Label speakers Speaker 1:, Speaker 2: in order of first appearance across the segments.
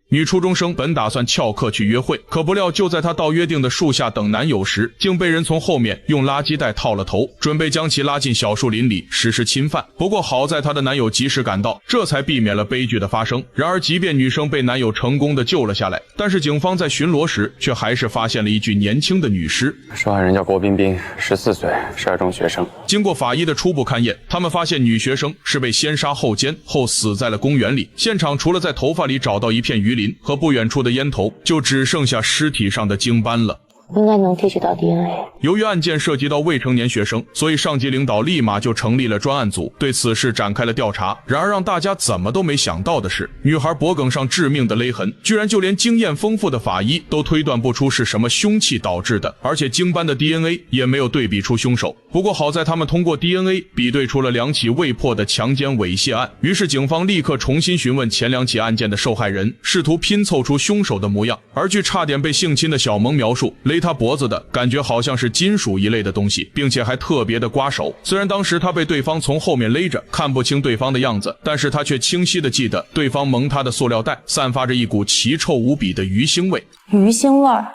Speaker 1: 女初中生本打算翘课去约会，可不料就在她到约定的树下等男友时，竟被人从后面用垃圾袋套了头，准备将其拉进小树林里实施侵犯。不过好在她的男友及时赶到，这才避免了悲剧的发生。然而即便女生被男友成功的救了下来，但是警方在巡逻时却还是发现了一具年轻的女尸。
Speaker 2: 受害人叫郭冰冰，14岁，是二中学生。
Speaker 1: 经过法医的初步勘验，他们发现女学生是被先杀后奸，后死在了公园里。现场除了在头发里找到一片鱼鳞和不远处的烟头，就只剩下尸体上的精斑了。
Speaker 3: 应该能提取到 DNA。
Speaker 1: 由于案件涉及到未成年学生，所以上级领导立马就成立了专案组，对此事展开了调查。然而让大家怎么都没想到的是，女孩脖颈上致命的勒痕，居然就连经验丰富的法医都推断不出是什么凶器导致的，而且精斑的 DNA 也没有对比出凶手。不过好在他们通过 DNA 比对出了2起未破的强奸猥亵案，于是警方立刻重新询问前2起案件的受害人，试图拼凑出凶手的模样。而据差点被性侵的小萌描述，勒他脖子的感觉好像是金属一类的东西，并且还特别的刮手。虽然当时他被对方从后面勒着，看不清对方的样子，但是他却清晰的记得对方蒙他的塑料袋散发着一股奇臭无比的鱼腥味。
Speaker 3: 鱼腥味儿？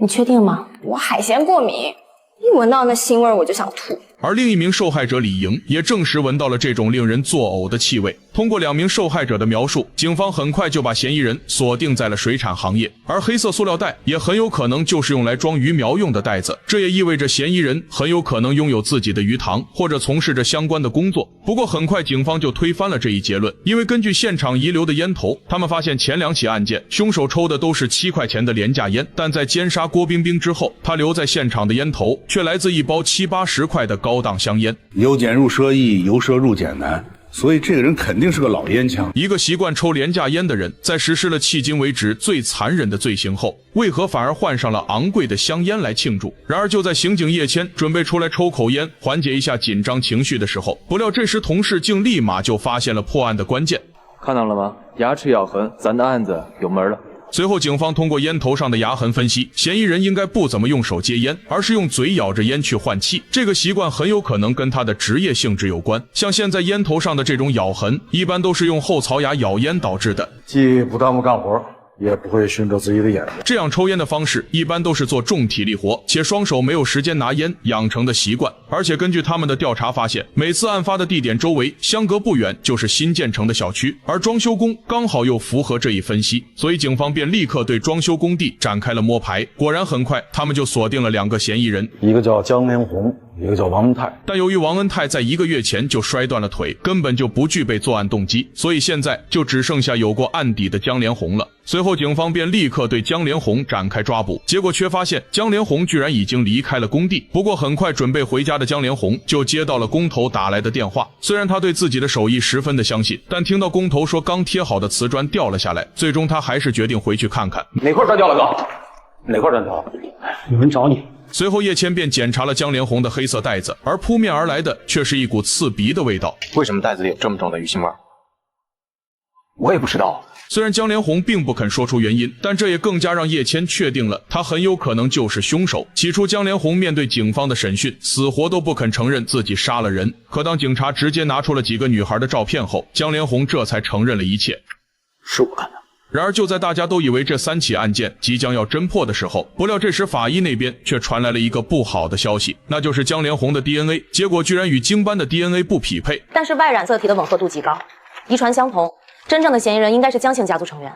Speaker 3: 你确定吗？
Speaker 4: 我海鲜过敏，一闻到那腥味我就想吐。
Speaker 1: 而另一名受害者李莹也证实闻到了这种令人作呕的气味。通过2名受害者的描述，警方很快就把嫌疑人锁定在了水产行业，而黑色塑料袋也很有可能就是用来装鱼苗用的袋子，这也意味着嫌疑人很有可能拥有自己的鱼塘，或者从事着相关的工作。不过很快警方就推翻了这一结论，因为根据现场遗留的烟头，他们发现前2起案件凶手抽的都是7块钱的廉价烟，但在奸杀郭冰冰之后，他留在现场的烟头却来自一包70-80块的高档香烟。
Speaker 5: 由俭入奢易，由奢入俭难，所以这个人肯定是个老烟枪。
Speaker 1: 一个习惯抽廉价烟的人，在实施了迄今为止最残忍的罪行后，为何反而换上了昂贵的香烟来庆祝？然而就在刑警叶谦准备出来抽口烟缓解一下紧张情绪的时候，不料这时同事竟立马就发现了破案的关键。
Speaker 6: 看到了吗？牙齿咬痕，咱的案子有门了。
Speaker 1: 随后警方通过烟头上的牙痕分析，嫌疑人应该不怎么用手接烟，而是用嘴咬着烟去换气，这个习惯很有可能跟他的职业性质有关。像现在烟头上的这种咬痕，一般都是用后槽牙咬烟导致的，
Speaker 7: 既不耽误干活，也不会熏着自己的眼睛。
Speaker 1: 这样抽烟的方式一般都是做重体力活，且双手没有时间拿烟养成的习惯。而且根据他们的调查发现，每次案发的地点周围相隔不远就是新建成的小区，而装修工刚好又符合这一分析，所以警方便立刻对装修工地展开了摸排。果然很快他们就锁定了2个嫌疑人，
Speaker 7: 一个叫江连红，一个叫王恩泰。
Speaker 1: 但由于王恩泰在1个月前就摔断了腿，根本就不具备作案动机，所以现在就只剩下有过案底的江连红了。随后警方便立刻对江连红展开抓捕，结果却发现江连红居然已经离开了工地。不过很快准备回家的江连红就接到了工头打来的电话，虽然他对自己的手艺十分的相信，但听到工头说刚贴好的瓷砖掉了下来，最终他还是决定回去看看。
Speaker 7: 哪块砖掉了哥？哪块砖掉了？有人找你。
Speaker 1: 随后叶谦便检查了江连红的黑色袋子，而扑面而来的却是一股刺鼻的味道。
Speaker 2: 为什么袋子里有这么重的鱼腥味？我也不知道。
Speaker 1: 虽然江连红并不肯说出原因，但这也更加让叶谦确定了他很有可能就是凶手。起初江连红面对警方的审讯，死活都不肯承认自己杀了人，可当警察直接拿出了几个女孩的照片后，江连红这才承认了一切。
Speaker 7: 是我干的。
Speaker 1: 然而就在大家都以为这3起案件即将要侦破的时候，不料这时法医那边却传来了一个不好的消息，那就是江连红的 DNA 结果居然与精斑的 DNA 不匹配，
Speaker 3: 但是外染色体的吻合度极高，遗传相同，真正的嫌疑人应该是江姓家族成员。